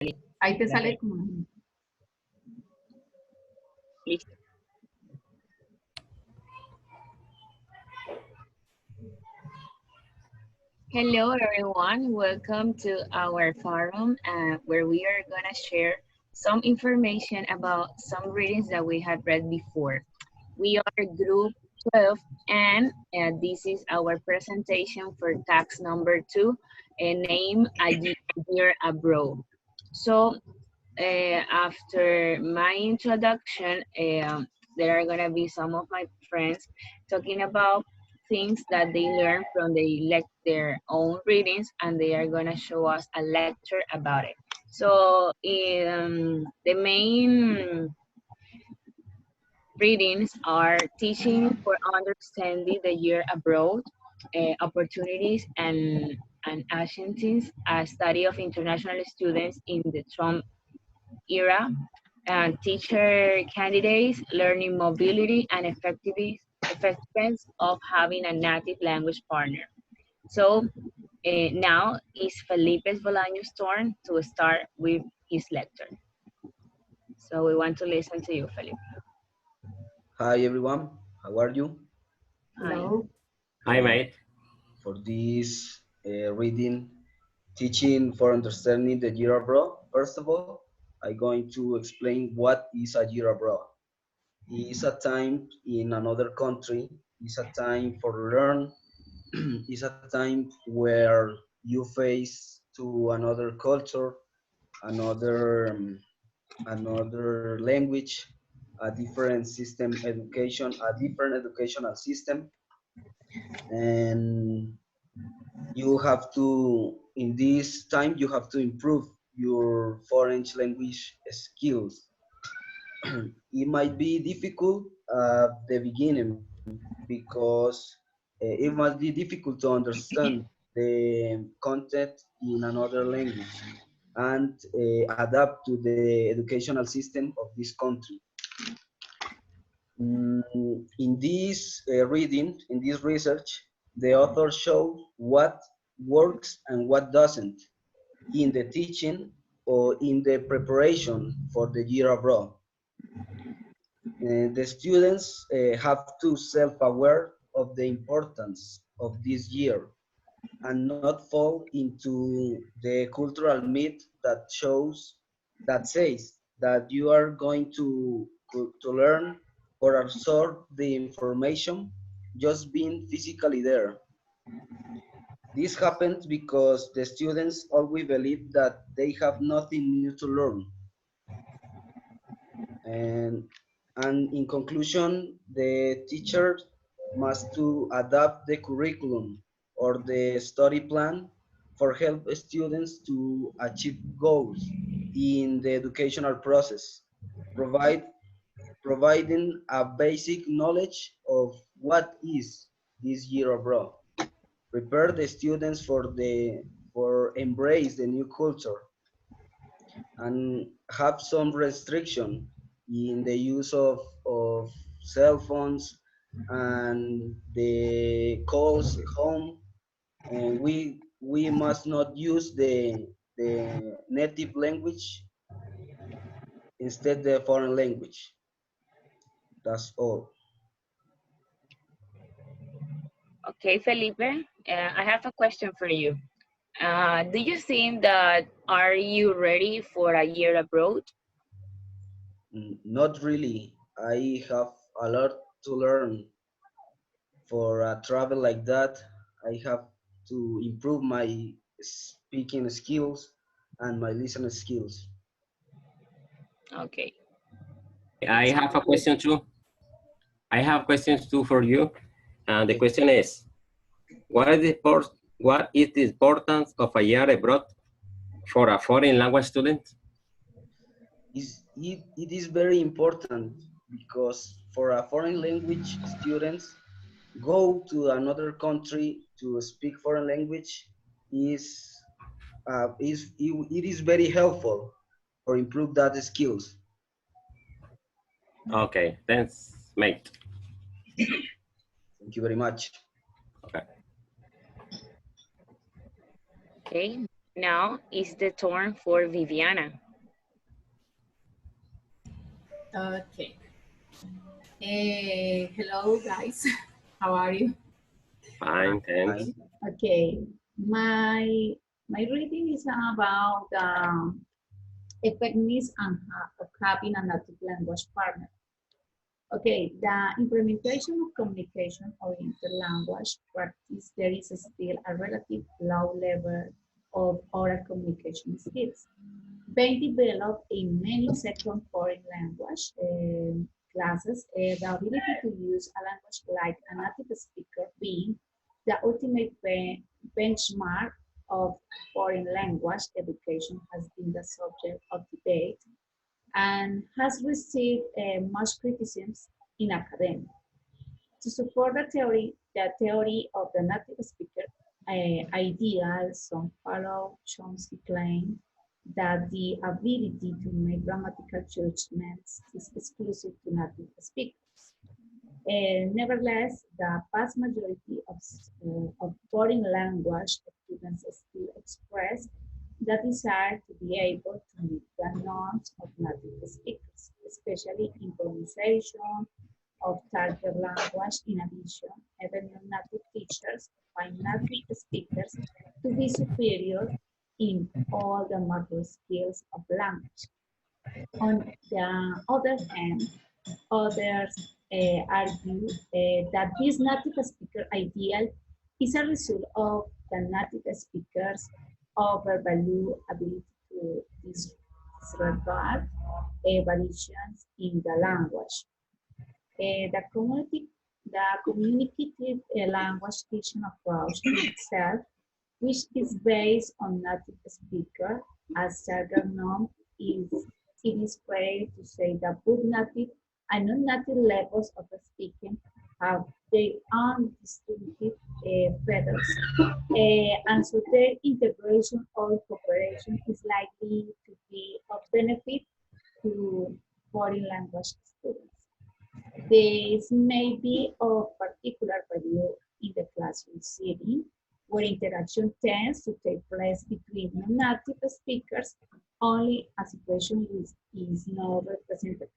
Ahí te sale como... Listo. Hello everyone, welcome to our forum where we are going to share some information about some readings that we had read before. We are group 12 and this is our presentation for task number 2, name a year abroad. So after my introduction, there are gonna be some of my friends talking about things that they learned from their own readings, and they are gonna show us a lecture about it. So the main readings are teaching for understanding the year abroad, opportunities and agencies, a study of international students in the Trump era, and teacher candidates, learning mobility, and effectiveness of having a native language partner. So now is Felipe Bolaño's turn to start with his lecture. So we want to listen to you, Felipe. Hi everyone, how are you? Hello. Hi, mate. For this reading, teaching for understanding the year abroad, first of all, I'm going to explain what is a year abroad. It's a time in another country, it's a time for learn, it's a time where you face to another culture, another language, a different system education, a different educational system, and you have to, in this time, you have to improve your foreign language skills. It might be difficult at the beginning because it must be difficult to understand the content in another language and adapt to the educational system of this country. In this reading, in this research, the author showed what works and what doesn't in the teaching or in the preparation for the year abroad. The students have to self-aware of the importance of this year and not fall into the cultural myth that says that you are going to learn or absorb the information just being physically there. This happens because the students always believe that they have nothing new to learn. And, and in conclusion, the teacher must to adapt the curriculum or the study plan for help students to achieve goals in the educational process, providing a basic knowledge of what is this year abroad, prepare the students for embrace the new culture, and have some restriction in the use of cell phones and the calls home, and we must not use the native language, instead the foreign language. That's all. Okay, Felipe, I have a question for you. Do you think that are you ready for a year abroad? Not really. I have a lot to learn for a travel like that. I have to improve my speaking skills and my listening skills. Okay. I have a question too. I have questions too for you. And the question is, what is the importance of a year abroad for a foreign language student? It is very important because for a foreign language students, go to another country to speak foreign language it is very helpful for improve that skills. Okay, thanks, mate. Thank you very much. Okay. Okay, Now is the turn for Viviana. Okay. Hello, guys. How are you? Fine, thanks. Fine. Okay. My my reading is about effectiveness and of having a native language partner. Okay, the implementation of communication-oriented language practice, there is still a relative low level of oral communication skills being developed in many second foreign language classes. The ability to use a language like a native speaker being the ultimate benchmark of foreign language education has been the subject of debate and has received much criticism in academia. To support the theory of the native speaker ideal, some follow Chomsky claim that the ability to make grammatical judgments is exclusive to native speakers. Nevertheless, the vast majority of foreign language students still express the desire to be able to meet the norms of native speakers, especially in pronunciation of target language. In addition, even non-native teachers find native speakers to be superior in all the macro skills of language. On the other hand, others argue that this native speaker ideal is a result of the native speakers' overvalue ability to disregard variations in the language. The communicative language teaching approach itself, which is based on native speaker as Sargernum, is it is fair to say that both native and non-native levels of speaking have their own distinctive feathers, and so their integration or cooperation is likely to be of benefit to foreign language students. This may be of particular value in the classroom setting, where interaction tends to take place between non-native speakers, only a situation which is not representative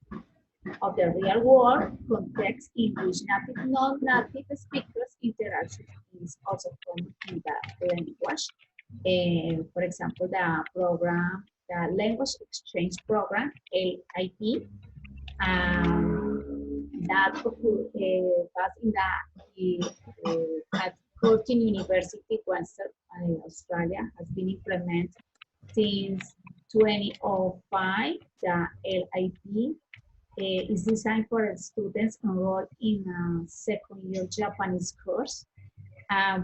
of the real world context in which native non-native speakers interaction is also common in the language. For example, the language exchange program, LIP, that was at Curtin University, Western Australia, has been implemented since 2005. The LIP is designed for students enrolled in a second year Japanese course,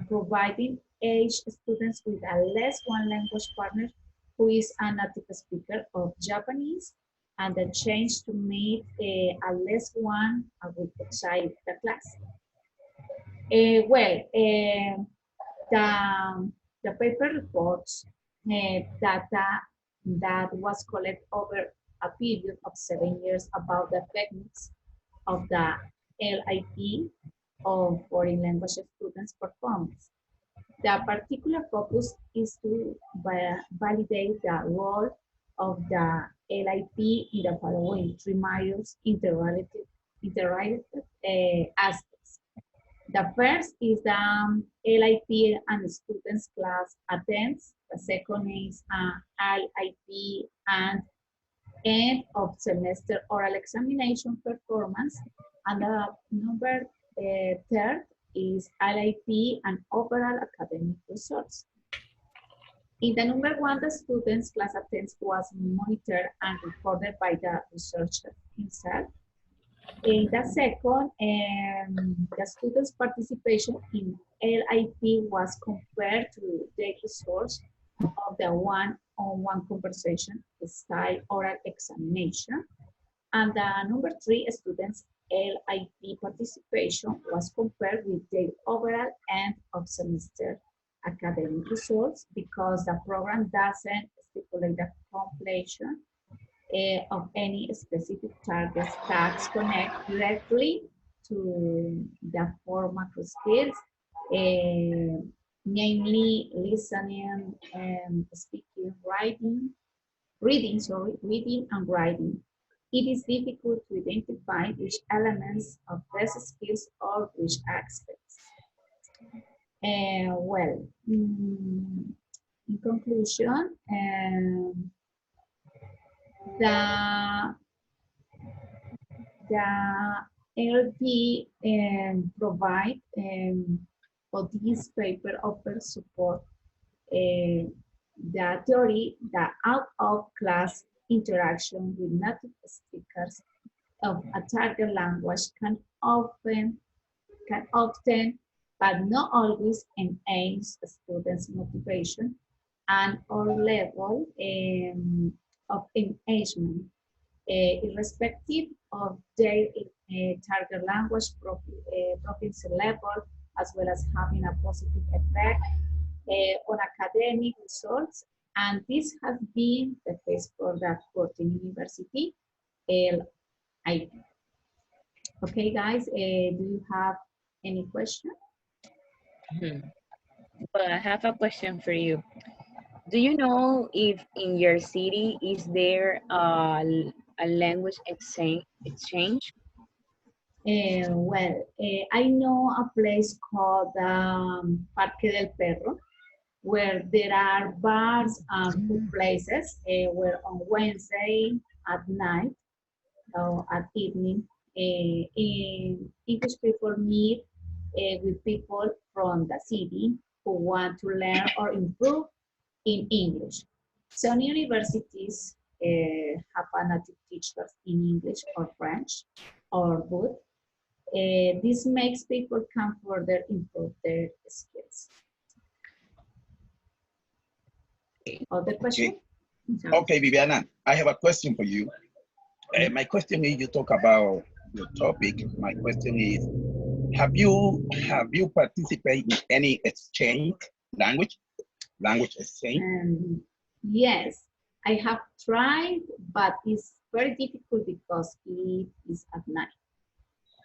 providing age students with at least one language partner who is a native speaker of Japanese, and the change to meet at least one with outside the class. The paper reports data that was collected over a period of 7 years about the effectiveness of the LIP on foreign language students' performance. The particular focus is to validate the role of the LIP in the following three major interrelated aspects. The first is the LIP and students class attends. The second is LIP and end of semester oral examination performance. And the number third is LIP and overall academic results. In the number one, the students' class attendance was monitored and recorded by the researcher himself. In the second, the students' participation in LIP was compared to the results of the one-on-one conversation style oral examination. And the number three, students' LIP participation was compared with their overall end of semester academic results, because the program doesn't stipulate the completion of any specific targets tasks connect directly to the four macro skills. namely listening, speaking, reading and writing. It is difficult to identify which elements of these skills or which aspects. Well, in conclusion, the LP provide for this paper offers support the theory that out of class interaction with native speakers of a target language can often, but not always, enhance students' motivation and or level of engagement, irrespective of their target language proficiency level, as well as having a positive effect on academic results. And this has been the case for the 14 University. I Okay, guys, do you have any question? Well, I have a question for you. Do you know if in your city is there a language exchange? I know a place called Parque del Perro, where there are bars and food places where on Wednesday at night or at evening, English people meet with people from the city who want to learn or improve in English. Some universities have a native teachers in English or French or both. This makes people come further improve their skills. Other question? Okay, Viviana, I have a question for you. My question is, you talk about the topic. My question is, have you participated in any exchange language exchange? Yes, I have tried, but it's very difficult because it is at night.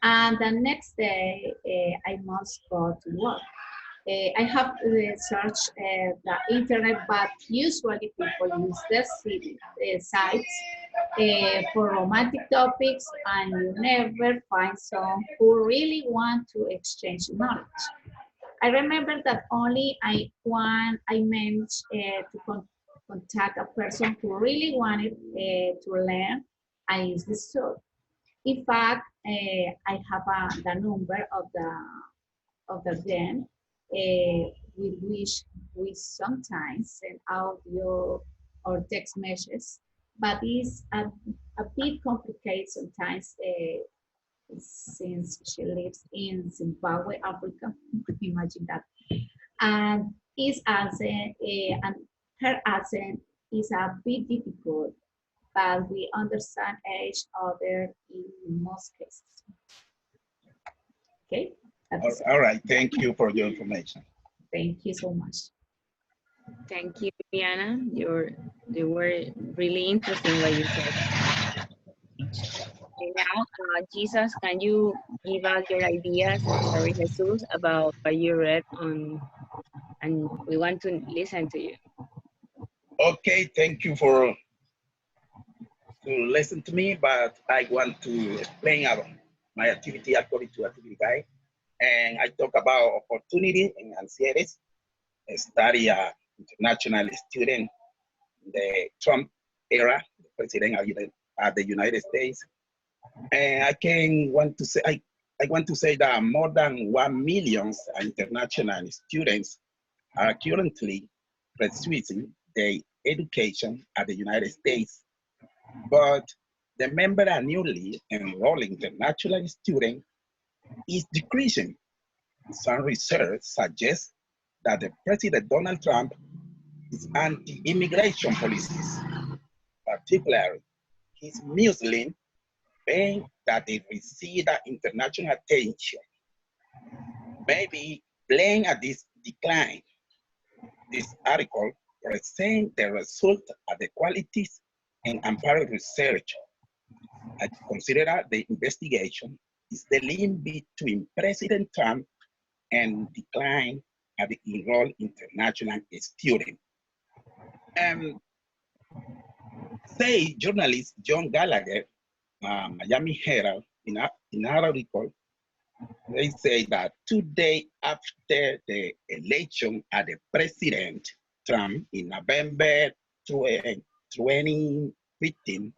And the next day, I must go to work. I have searched the internet, but usually people use the sites for romantic topics, and you never find someone who really want to exchange knowledge. I remember that only I managed to contact a person who really wanted to learn. I used the source. In fact, I have the number of the them with which we sometimes send audio or text messages, but it's a bit complicated sometimes since she lives in Zimbabwe, Africa. You could imagine that. And his accent and her accent is a bit difficult, but we understand each other in most cases. Okay. All right, thank you for your information. Thank you so much. Thank you, Viviana. You were really interesting what you said. And now, Jesus, can you give us your ideas, sorry, Jesus, about what you read on, and we want to listen to you. Okay, thank you for to listen to me, but I want to explain about my activity according to activity guide. And I talk about opportunity in Ansieres, study international student in the Trump era, the president of the United States. And I want to say that more than 1 million international students are currently pursuing their education at the United States. But the number of newly enrolled international students is decreasing. Some research suggests that the President Donald Trump is anti-immigration policies, particularly his Muslim ban that they receive international attention. Maybe blame at this decline. This article presents the result of the qualities and empirical research. I consider that the investigation is the link between President Trump and decline are the enrolled international student. Say journalist John Gallagher, Miami Herald, in an article, they say that 2 days after the election of the President Trump in November 2015,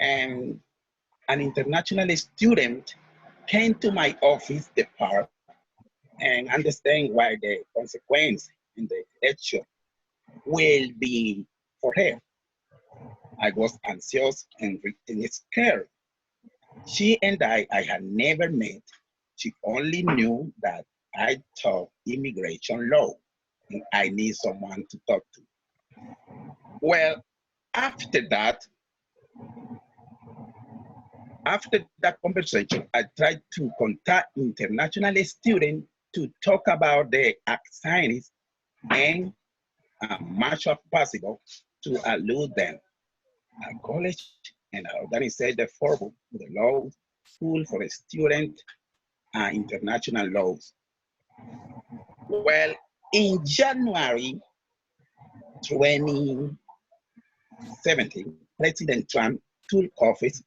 and an international student came to my office, the park, and understand why the consequence in the election will be for her. I was anxious and scared. She and I had never met. She only knew that I taught immigration law and I need someone to talk to. Well, after that, after that conversation, I tried to contact international students to talk about the assignments and much as possible to allude them at college and organize the forum, the law school for student international laws. Well, in January 2017, President Trump took office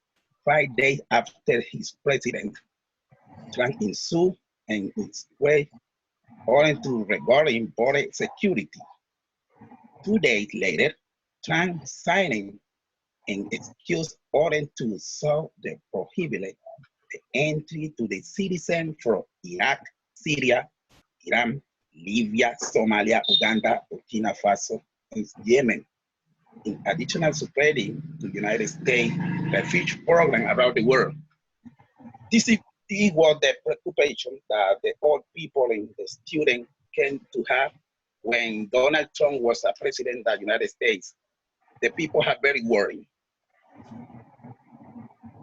5 days after his president. Trump ensued and its way owing to regarding border security. 2 days later, Trump signed an excuse order to solve the prohibited the entry to the citizen from Iraq, Syria, Iran, Libya, Somalia, Uganda, Burkina Faso, and Yemen, in addition to spreading to the United States refugee program around the world. This was the preoccupation that the old people and the students came to have when Donald Trump was a president of the United States. The people are very worried.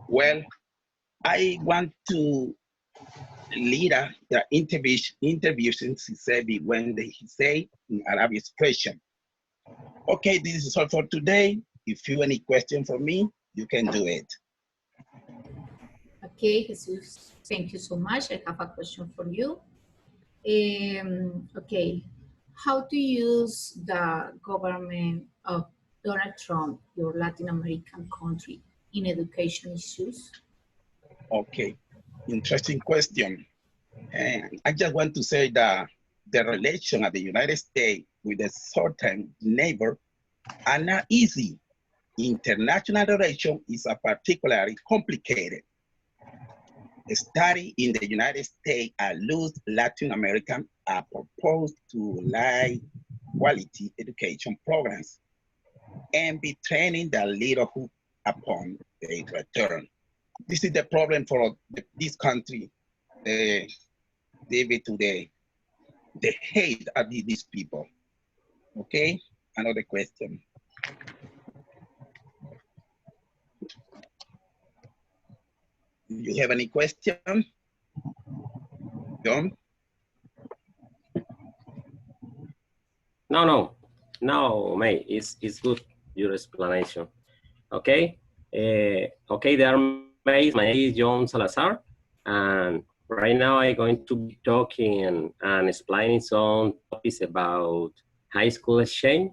Well, I want to lead the interviews he said when he say in Arabic expression. Okay, this is all for today. If you have any question for me, you can do it. Okay, Jesus, thank you so much. I have a question for you. Okay, how to use the government of Donald Trump, your Latin American country, in education issues? Okay, interesting question. And I just want to say that the relation of the United States with a certain neighbor are not easy. International relation is a particularly complicated. A study in the United States allows Latin American are proposed to lie quality education programs and be training the leaderhood upon their return. This is the problem for this country, David, to the hate of these people. Okay, another question. Do you have any question, John? No, mate, it's good, your explanation. Okay, okay, there are mates. My name is John Salazar, and right now I'm going to be talking and explaining some topics about high school exchange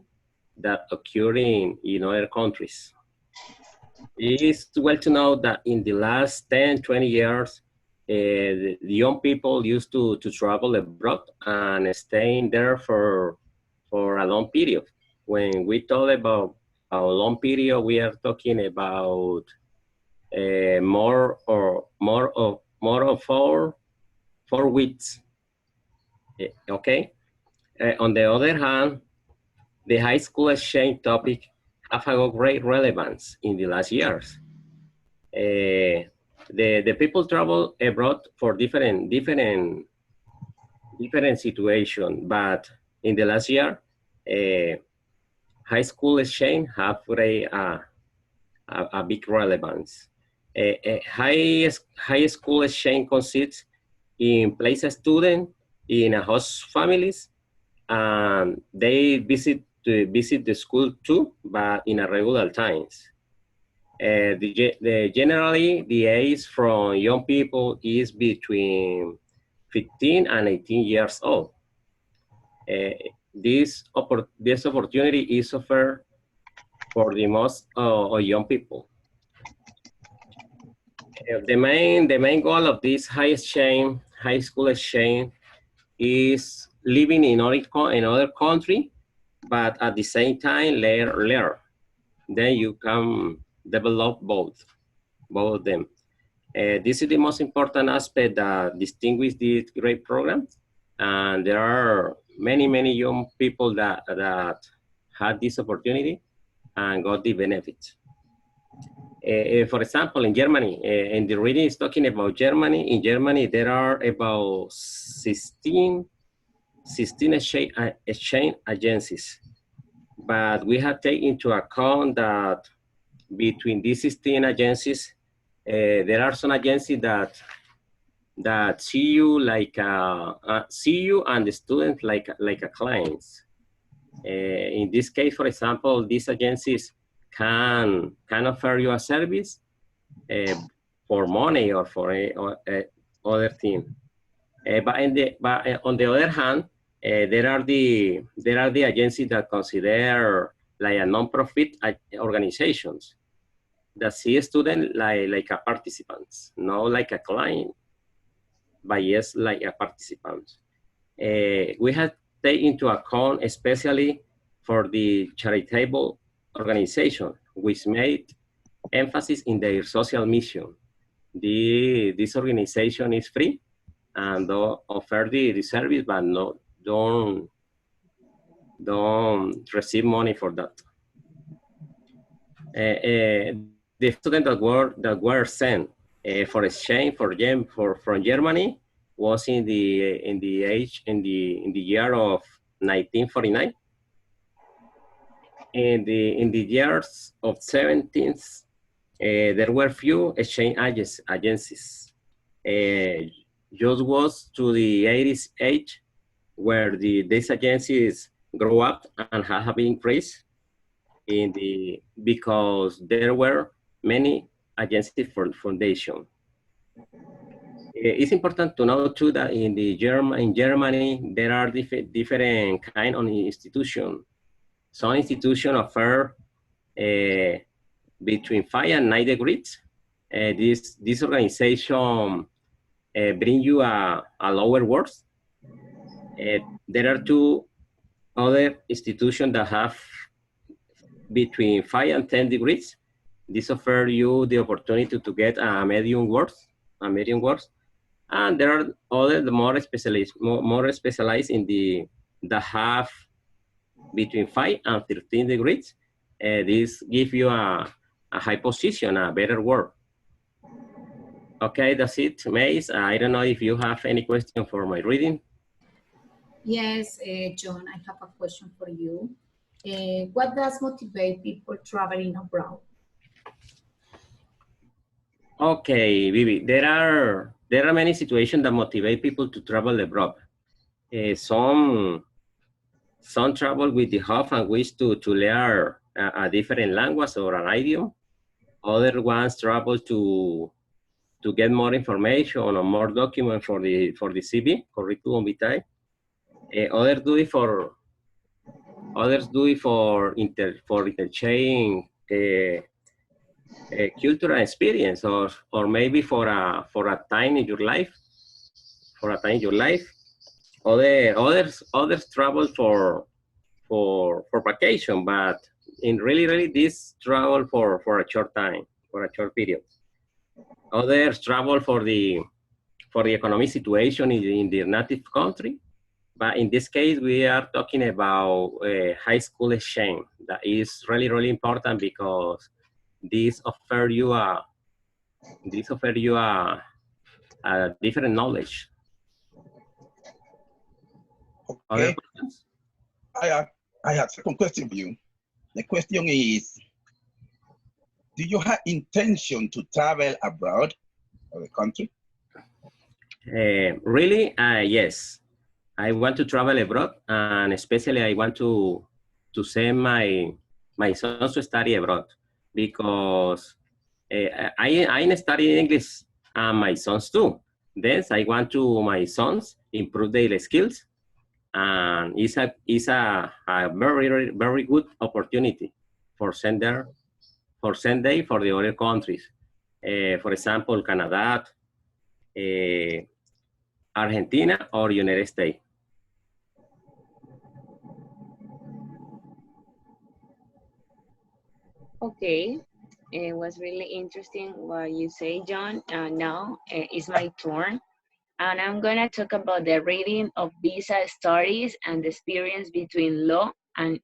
that occur in other countries. It is well to know that in the last 10, 20 years, the young people used to travel abroad and staying there for a long period. When we talk about a long period, we are talking about more of 4 weeks. Okay. On the other hand, the high school exchange topic have a great relevance in the last years. The people travel abroad for different situation, but in the last year, high school exchange have great a big relevance. High school exchange consists in place a student in a host families, and they visit the school too, but in a regular times. Generally, the age from young people is between 15 and 18 years old. This opportunity is offered for the most young people. The main goal of this high school exchange is living in another country, but at the same time learn. Then you can develop both of them. This is the most important aspect that distinguishes this great program. And there are many young people that had this opportunity and got the benefits. For example, in Germany, and the reading is talking about Germany. In Germany, there are about 16 exchange agencies. But we have taken into account that between these 16 agencies, there are some agencies that see you see you and the student like a clients. In this case, for example, these agencies can offer you a service for money or for other thing. But on the other hand, there are the agencies that consider like a non-profit organizations that see a student like a participant, not like a client, but yes, like a participant. We have taken into account, especially for the charitable organization, which made emphasis in their social mission. This organization is free and offer the service, but don't receive money for that. The students that were sent for exchange from Germany was in the year of 1949. In the years of 17th, there were few exchange agencies. Just was to the 80s age where these agencies grow up and have increased because there were many agencies for foundation. It's important to know too that in Germany there are different kind of institutions. Some institutions offer between 5 and 9 degrees. This organization bring you a lower words. There are 2 other institutions that have between 5 and 10 degrees. This offer you the opportunity to get a medium words. And there are other more specialized in that have between 5 and 13 degrees. This gives you a high position, a better word. Okay, that's it, Mace. I don't know if you have any question for my reading. Yes, John, I have a question for you. What does motivate people traveling abroad? Okay, Vivi, there are many situations that motivate people to travel abroad. Some travel with the hope and wish to learn a different language or an idiom. Other ones travel to get more information or more documents for the CV, curriculum vitae. Others do it for interchange cultural experience, or maybe for a time in your life. Others travel for vacation, but in really this travel for a short time, for a short period. Others travel for the economic situation in their native country. But in this case, we are talking about high school exchange. That is really important because this offer you a different knowledge. Okay. I have a second question for you. The question is, do you have intention to travel abroad or the country? Really, yes. I want to travel abroad, and especially I want to send my sons to study abroad because I study English and my sons too. Then I want to my sons improve their skills and it's a very very good opportunity for send day for the other countries. For example, Canada, Argentina, or United States. Okay, it was really interesting what you say, John. Now it's my turn, and I'm gonna talk about the reading of visa stories and the experience between law and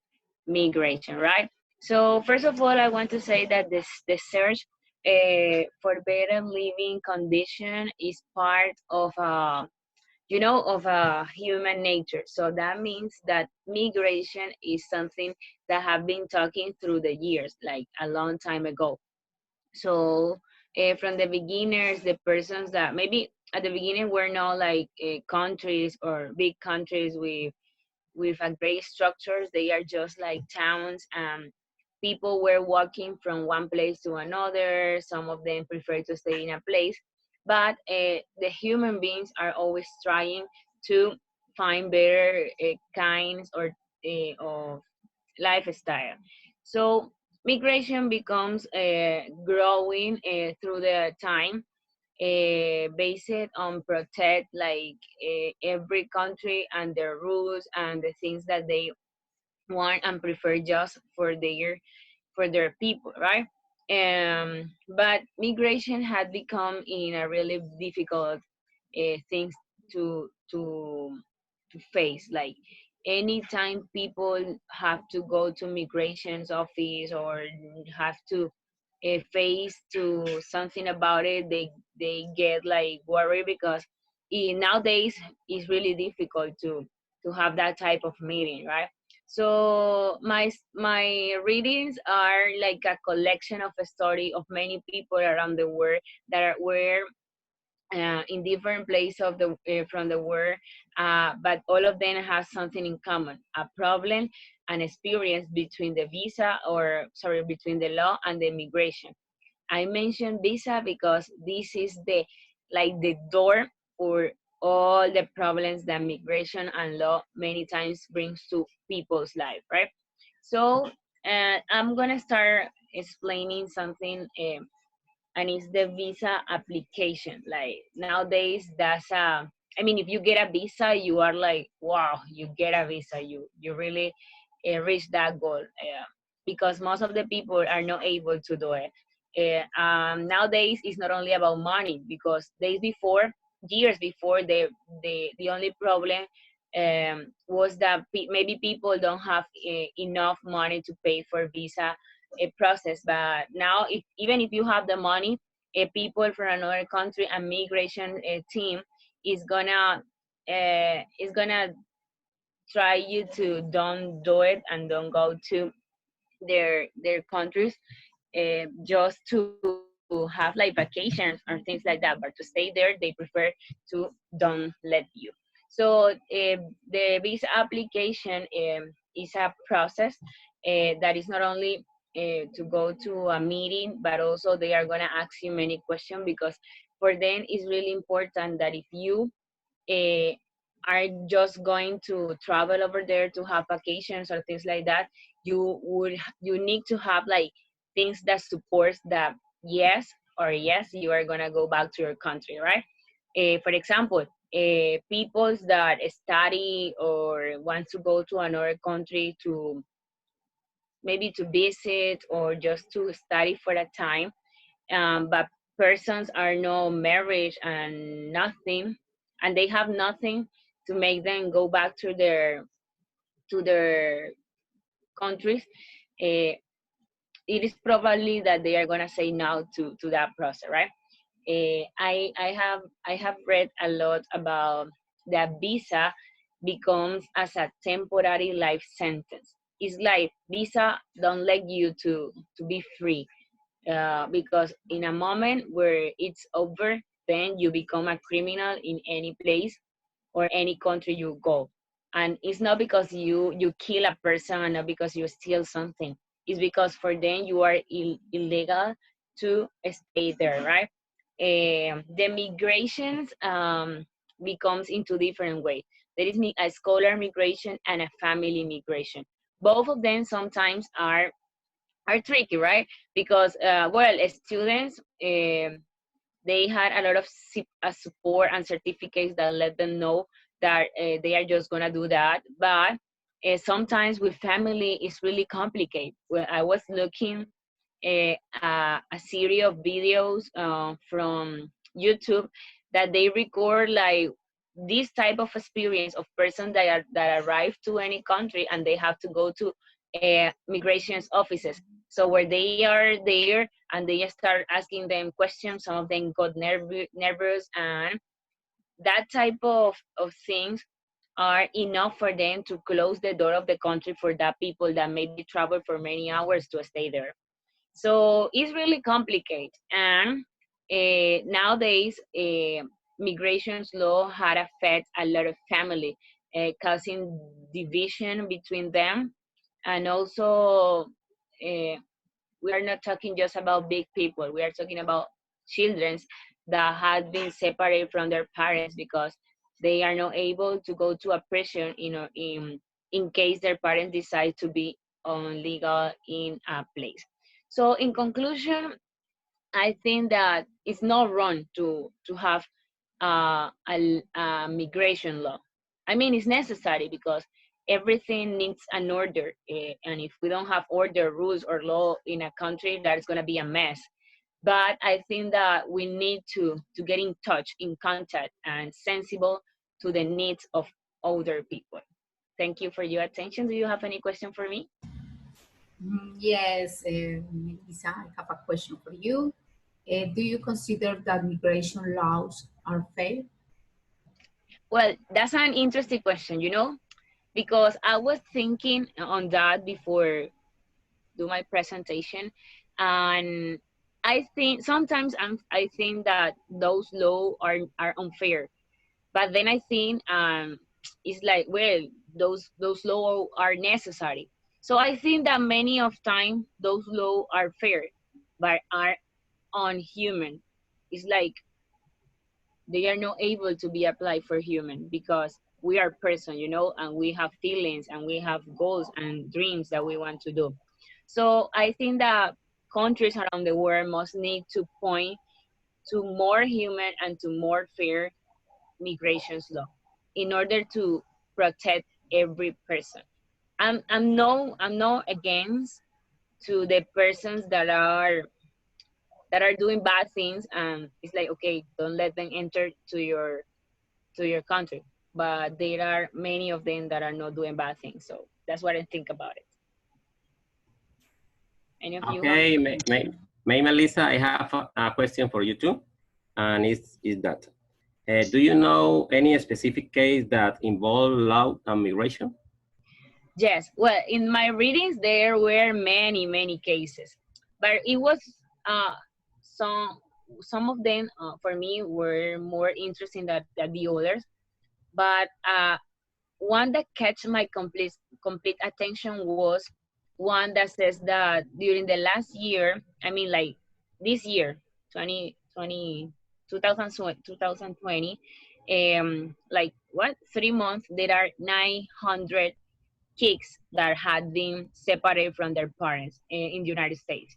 migration, right? So first of all, I want to say that the search for better living condition is part of of human nature. So that means that migration is something that have been talking through the years, like a long time ago. So from the beginners, the persons that maybe at the beginning were not like countries or big countries with a great structures. They are just like towns. People were walking from one place to another. Some of them prefer to stay in a place, but the human beings are always trying to find better kinds or of lifestyle. So migration becomes growing through the time, based on protect like every country and their rules and the things that they want and prefer just for their people, right? But migration had become in a really difficult things to to face. Like anytime people have to go to migrations office or have to face to something about it, they get like worried because nowadays it's really difficult to have that type of meeting, right? So my readings are like a collection of a story of many people around the world that were in different places of the from the world, but all of them have something in common: a problem, an experience between the visa, or sorry, between the law and the immigration. I mentioned visa because this is the like the door for all the problems that migration and law many times brings to people's life, right? So I'm gonna start explaining something. And it's the visa application. Like nowadays, that's I mean, if you get a visa, you are like, wow, you get a visa, you really reach that goal. Because most of the people are not able to do it. Nowadays, it's not only about money, because days before, years before, the only problem was that maybe people don't have enough money to pay for visa a process. But now, if even if you have the money, people from another country and migration team is gonna try you to don't do it and don't go to their countries just to have like vacations or things like that. But to stay there, they prefer to don't let you. So the visa application is a process that is not only to go to a meeting, but also they are going to ask you many questions, because for them it's really important that if you uh, are just going to travel over there to have vacations or things like that, you need to have like things that supports that yes or yes you are gonna go back to your country, right? For example, people that study or want to go to another country to maybe to visit or just to study for a time, but persons are no marriage and nothing, and they have nothing to make them go back to their countries. uh, it is probably that they are gonna say no to that process, right? I have read a lot about that visa becomes as a temporary life sentence. It's like visa don't let you to be free, because in a moment where it's over, then you become a criminal in any place or any country you go. And it's not because you kill a person and not because you steal something. It's because for them you are illegal to stay there, right? The migrations becomes into different ways. There is a scholar migration and a family migration. Both of them sometimes are tricky, right? Because well, students they had a lot of support and certificates that let them know that they are just gonna do that. But sometimes with family, it's really complicated. When I was looking a series of videos from YouTube that they record like this type of experience of persons that arrive to any country and they have to go to migrations offices. So where they are there and they start asking them questions, some of them got nervous, and that type of things are enough for them to close the door of the country for that people that maybe travel for many hours to stay there. So it's really complicated. And nowadays, migrations law had affect a lot of family, causing division between them. And also, uh, we are not talking just about big people. We are talking about children that had been separated from their parents because they are not able to go to a prison, in case their parents decide to be illegal in a place. So in conclusion, I think that it's not wrong to have a migration law. I mean, it's necessary because everything needs an order, and if we don't have order, rules, or law in a country, that is going to be a mess. But I think that we need to get in touch, in contact, and sensible to the needs of other people. Thank you for your attention. Do you have any question for me? Yes, Melissa, I have a question for you. Do you consider that migration laws are fair? Well, that's an interesting question, because I was thinking on that before do my presentation, and I think sometimes I think that those laws are unfair, but then I think it's like, well, those laws are necessary. So I think that many of time those laws are fair, but are unhuman. It's like they are not able to be applied for human because we are person, and we have feelings and we have goals and dreams that we want to do. So I think that countries around the world must need to point to more human and to more fair migrations law in order to protect every person. I'm not against to the persons that are doing bad things, and it's like, okay, don't let them enter to your country, but there are many of them that are not doing bad things. So that's what I think about it. Any of you have? Okay, Melissa, I have a question for you too, and is that do you know any specific case that involve law and migration? Yes, well, in my readings there were many cases, but it was uh some some of them for me were more interesting than the others. But one that catch my complete attention was one that says that during the last year, I mean, like this year, 2020, 2020, like what, 3 months, there are 900 kids that had been separated from their parents in the United States.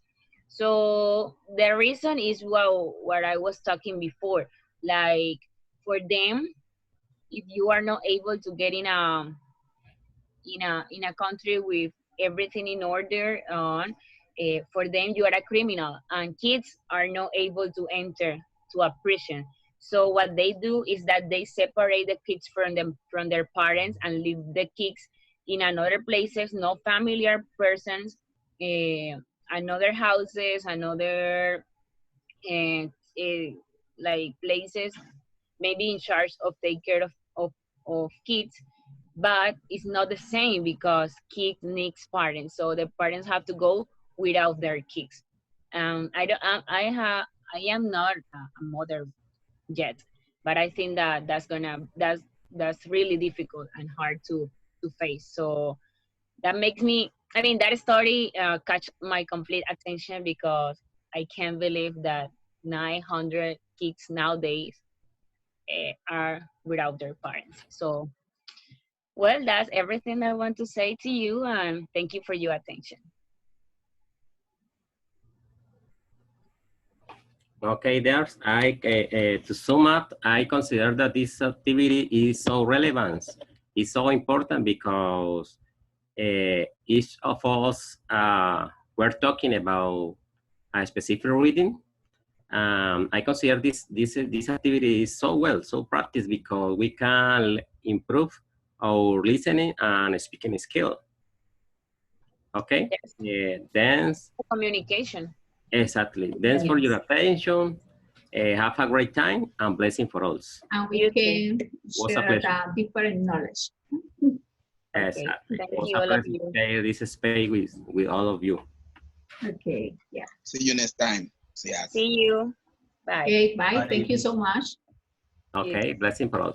So the reason is, well, what I was talking before, like for them, if you are not able to get in a country with everything in order on, for them you are a criminal, and kids are not able to enter to a prison. So what they do is that they separate the kids from their parents and leave the kids in another places, no familiar persons, another houses, another uh, uh, like places, maybe in charge of take care of kids. But it's not the same because kids needs parents, so the parents have to go without their kids. I don't I am not a mother yet, but I think that that's really difficult and hard to face. So that makes me, I mean, that story catch my complete attention because I can't believe that 900 kids nowadays are without their parents. So Well, that's everything I want to say to you, and thank you for your attention. Okay, there's to sum up, I consider that this activity is so relevant. It's so important because each of us we're talking about a specific reading. I consider this activity is so practice because we can improve our listening and speaking skill. Okay. Yes. Thanks. Communication. Exactly. Thanks for your attention. Have a great time and blessing for all. And we You can Was a share pleasure. the different knowledge. Okay. Exactly. Thank Was you, a all of pleasure you. to share this space with all of you. Okay, yeah. See you next time. See ya. See you. Bye. Okay, bye. Bye. Thank you so much. Okay, blessing for all.